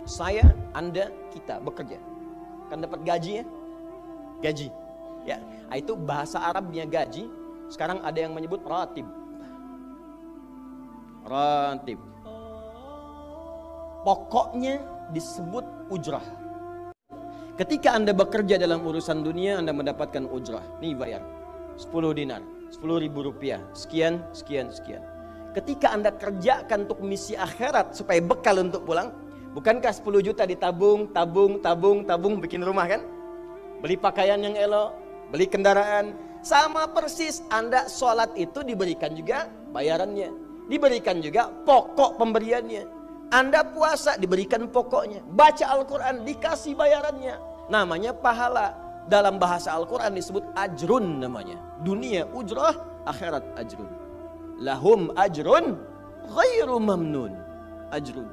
Saya, Anda, kita bekerja. Kan dapat gaji ya? Gaji. Ya, itu bahasa Arabnya gaji. Sekarang ada yang menyebut ratib. Ratib. Pokoknya disebut ujrah. Ketika Anda bekerja dalam urusan dunia, Anda mendapatkan ujrah. Nih bayar 10 dinar, 10.000 rupiah, sekian, sekian, sekian. Ketika Anda kerjakan untuk misi akhirat supaya bekal untuk pulang, bukankah 10 juta ditabung, tabung, bikin rumah kan? Beli pakaian yang elok, beli kendaraan. Sama persis Anda sholat itu diberikan juga bayarannya, diberikan juga pokok pemberiannya. Anda puasa diberikan pokoknya, baca Al-Quran dikasih bayarannya, namanya pahala. Dalam bahasa Al-Quran disebut ajrun namanya. Dunia ujrah, akhirat ajrun. Lahum ajrun ghairu mamnun. Ajrun.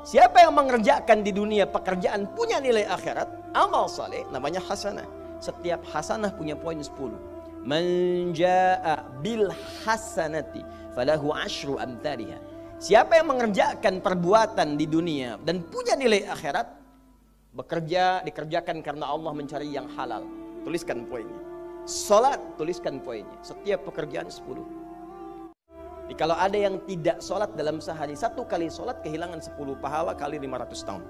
Siapa yang mengerjakan di dunia pekerjaan punya nilai akhirat, amal saleh, namanya hasanah. Setiap hasanah punya poin 10. Man jaa bil hasanati falahu asyru amthaliha. Siapa yang mengerjakan perbuatan di dunia dan punya nilai akhirat, bekerja dikerjakan karena Allah mencari yang halal. Tuliskan poinnya. Salat, tuliskan poinnya. Setiap pekerjaan 10. Jadi kalau ada yang tidak salat dalam sehari, satu kali salat kehilangan 10 pahala kali 500 tahun.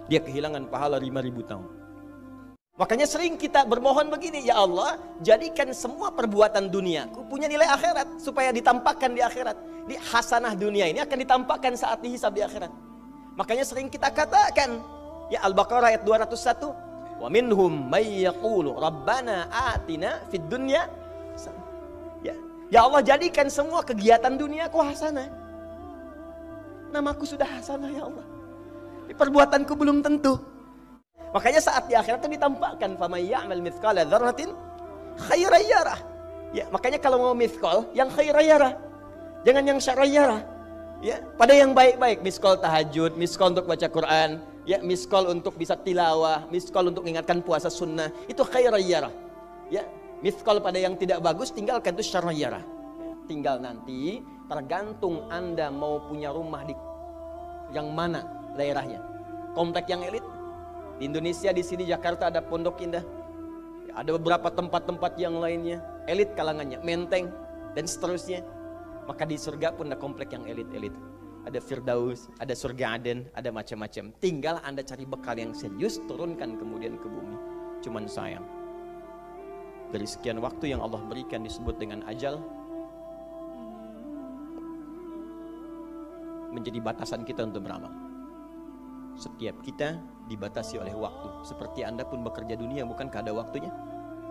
Dia kehilangan pahala 5.000 tahun. Makanya sering kita bermohon begini, ya Allah, jadikan semua perbuatan duniaku punya nilai akhirat supaya ditampakkan di akhirat. Di hasanah dunia ini akan ditampakkan saat dihisab di akhirat. Makanya sering kita katakan, ya Al-Baqarah ayat 201, wa minhum may yaqulu rabbana atina fid dunya. Ya Allah, jadikan semua kegiatan duniaku hasanah. Namaku sudah hasanah ya Allah. Perbuatanku belum tentu. Makanya saat di akhirat itu ditampakkan famay ya'mal mithqala dzarratin khairan yarah. Ya, makanya kalau mau mithqal yang khairan yarah. Jangan yang syarran yarah. Ya, pada yang baik-baik, miskol tahajud, miskol untuk baca Quran, ya, miskol untuk bisa tilawah, miskol untuk mengingatkan puasa sunnah, itu khairan yarah. Ya, miskol pada yang tidak bagus tinggalkan, itu syarran yarah. Tinggal nanti tergantung Anda mau punya rumah di yang mana daerahnya. Komplek yang elit di Indonesia, di sini Jakarta ada Pondok Indah, ada beberapa tempat-tempat yang lainnya elit kalangannya, Menteng dan seterusnya. Maka di surga pun ada komplek yang elit-elit, ada Firdaus, ada surga Aden, ada macam-macam. Tinggal Anda cari bekal yang serius, turunkan kemudian ke bumi. Cuman sayang, dari sekian waktu yang Allah berikan disebut dengan ajal, menjadi batasan kita untuk beramal. Setiap kita dibatasi oleh waktu. Seperti Anda pun bekerja dunia, bukankah ada waktunya?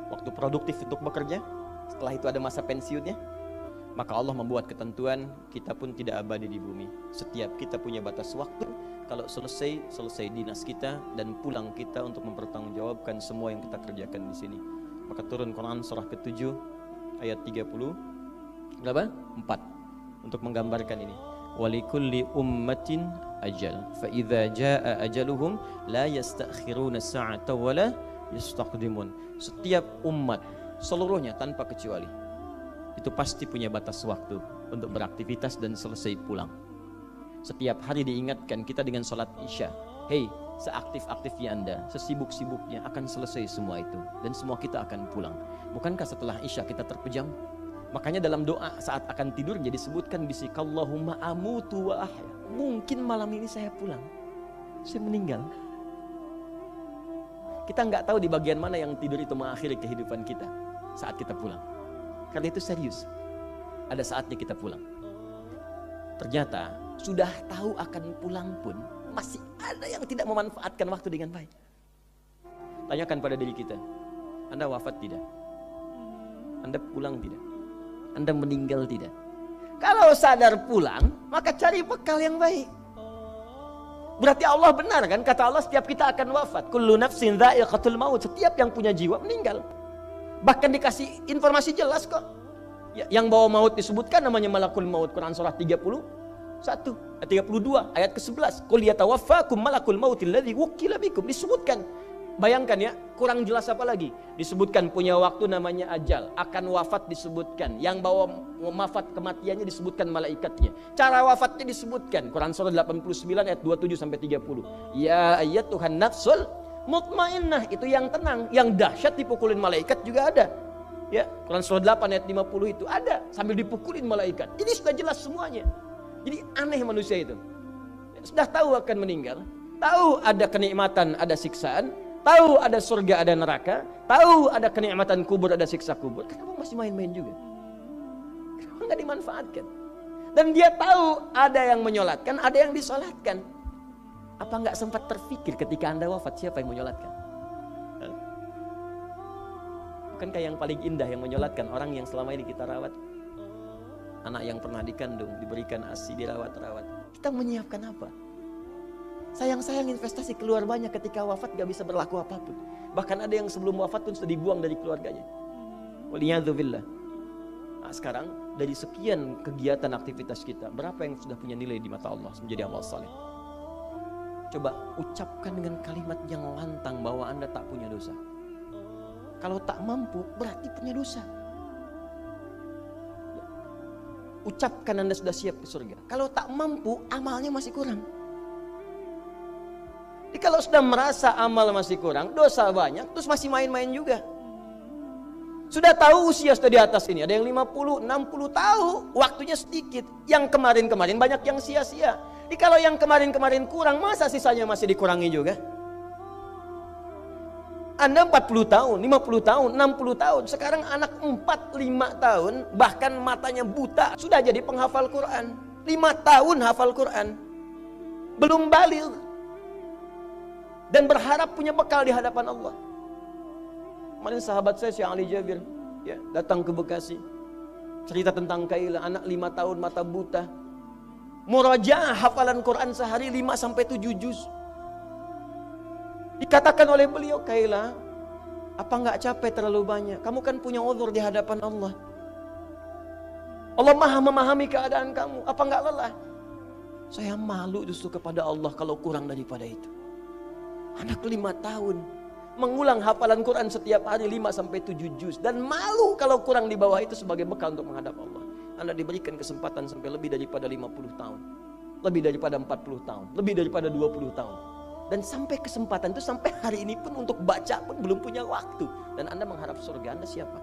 Waktu produktif untuk bekerja, setelah itu ada masa pensiunnya. Maka Allah membuat ketentuan, kita pun tidak abadi di bumi. Setiap kita punya batas waktu. Kalau selesai dinas kita dan pulang kita untuk mempertanggungjawabkan semua yang kita kerjakan di sini. Maka turun Quran surah ke-7 ayat 30 berapa? 4 untuk menggambarkan ini. Walikulli ummatin ajal fa idza jaa ajaluhum la yastakhiruna sa'ata wa la yastaqdimun. Setiap umat seluruhnya tanpa kecuali itu pasti punya batas waktu untuk beraktivitas dan selesai pulang. Setiap hari diingatkan kita dengan sholat isya, hei, seaktif-aktifnya Anda, sesibuk-sibuknya akan selesai semua itu dan semua kita akan pulang. Bukankah setelah isya kita terpejam? Makanya dalam doa saat akan tidurnya disebutkan bisikallahumma amutu wa ahya. Mungkin malam ini saya pulang, saya meninggal. Kita nggak tahu di bagian mana yang tidur itu mengakhiri kehidupan kita saat kita pulang. Karena itu serius, ada saatnya kita pulang. Ternyata sudah tahu akan pulang pun masih ada yang tidak memanfaatkan waktu dengan baik. Tanyakan pada diri kita, Anda wafat tidak? Anda pulang tidak? Anda meninggal tidak? Kalau sadar pulang, maka cari bekal yang baik. Berarti Allah benar kan? Kata Allah setiap kita akan wafat. Kullu nafsin dha'iqatul maut. Setiap yang punya jiwa meninggal. Bahkan dikasih informasi jelas kok. Yang bawa maut disebutkan namanya malakul maut. Quran surah 31, 32 ayat ke-11. Qul yatawaffakum malakul mautil ladzi wukila bikum. Disebutkan Bayangkan ya, kurang jelas apa lagi? Disebutkan punya waktu namanya ajal, akan wafat disebutkan, yang bawa wafat kematiannya disebutkan malaikatnya. Cara wafatnya disebutkan, Quran surah 89 ayat 27 sampai 30. Ya ayyatuhan nafsul mutmainnah, itu yang tenang, yang dahsyat dipukulin malaikat juga ada. Ya, Quran surah 8 ayat 50 itu ada sambil dipukulin malaikat. Ini sudah jelas semuanya. Jadi aneh manusia itu. Sudah tahu akan meninggal, tahu ada kenikmatan, ada siksaan, tahu ada surga, ada neraka, tahu ada kenikmatan kubur, ada siksa kubur. Kenapa masih main-main juga? Kenapa nggak dimanfaatkan? Dan dia tahu ada yang menyolatkan, ada yang disolatkan. Apa nggak sempat terfikir ketika Anda wafat siapa yang menyolatkan? Bukankah yang paling indah yang menyolatkan orang yang selama ini kita rawat? Anak yang pernah dikandung, diberikan ASI, dirawat-rawat. Kita menyiapkan apa? Sayang-sayang investasi keluar banyak, ketika wafat gak bisa berlaku apapun. Bahkan ada yang sebelum wafat pun sudah dibuang dari keluarganya. Waliyadzubillah. Nah, sekarang dari sekian kegiatan aktivitas kita, berapa yang sudah punya nilai di mata Allah menjadi amal saleh? Coba ucapkan dengan kalimat yang lantang bahwa Anda tak punya dosa. Kalau tak mampu berarti punya dosa. Ucapkan Anda sudah siap ke surga. Kalau tak mampu, amalnya masih kurang. Jadi kalau sudah merasa amal masih kurang, dosa banyak, terus masih main-main juga. Sudah tahu usia sudah di atas ini, ada yang 50, 60 tahu, waktunya sedikit. Yang kemarin-kemarin banyak yang sia-sia. Jadi kalau yang kemarin-kemarin kurang, masa sisanya masih dikurangi juga? Anda 40 tahun, 50 tahun, 60 tahun. Sekarang anak 4, 5 tahun, bahkan matanya buta, sudah jadi penghafal Quran. 5 tahun hafal Quran. Belum baligh. Dan berharap punya bekal di hadapan Allah. Kemarin sahabat saya Syekh Ali Jabir ya, datang ke Bekasi. Cerita tentang Kaila, anak 5 tahun mata buta. Murajaah hafalan Quran sehari 5 sampai 7 juz. Dikatakan oleh beliau, Kaila, apa enggak capek terlalu banyak? Kamu kan punya uzur di hadapan Allah. Allah Maha memahami keadaan kamu. Apa enggak lelah? Saya malu justru kepada Allah kalau kurang daripada itu. Anak 5 tahun mengulang hafalan Quran setiap hari 5 sampai 7 juz, dan malu kalau kurang di bawah itu sebagai bekal untuk menghadap Allah. Anda diberikan kesempatan sampai lebih daripada 50 tahun, lebih daripada 40 tahun, lebih daripada 20 tahun. Dan sampai kesempatan itu sampai hari ini pun untuk baca pun belum punya waktu. Dan Anda mengharap surga, Anda siapa?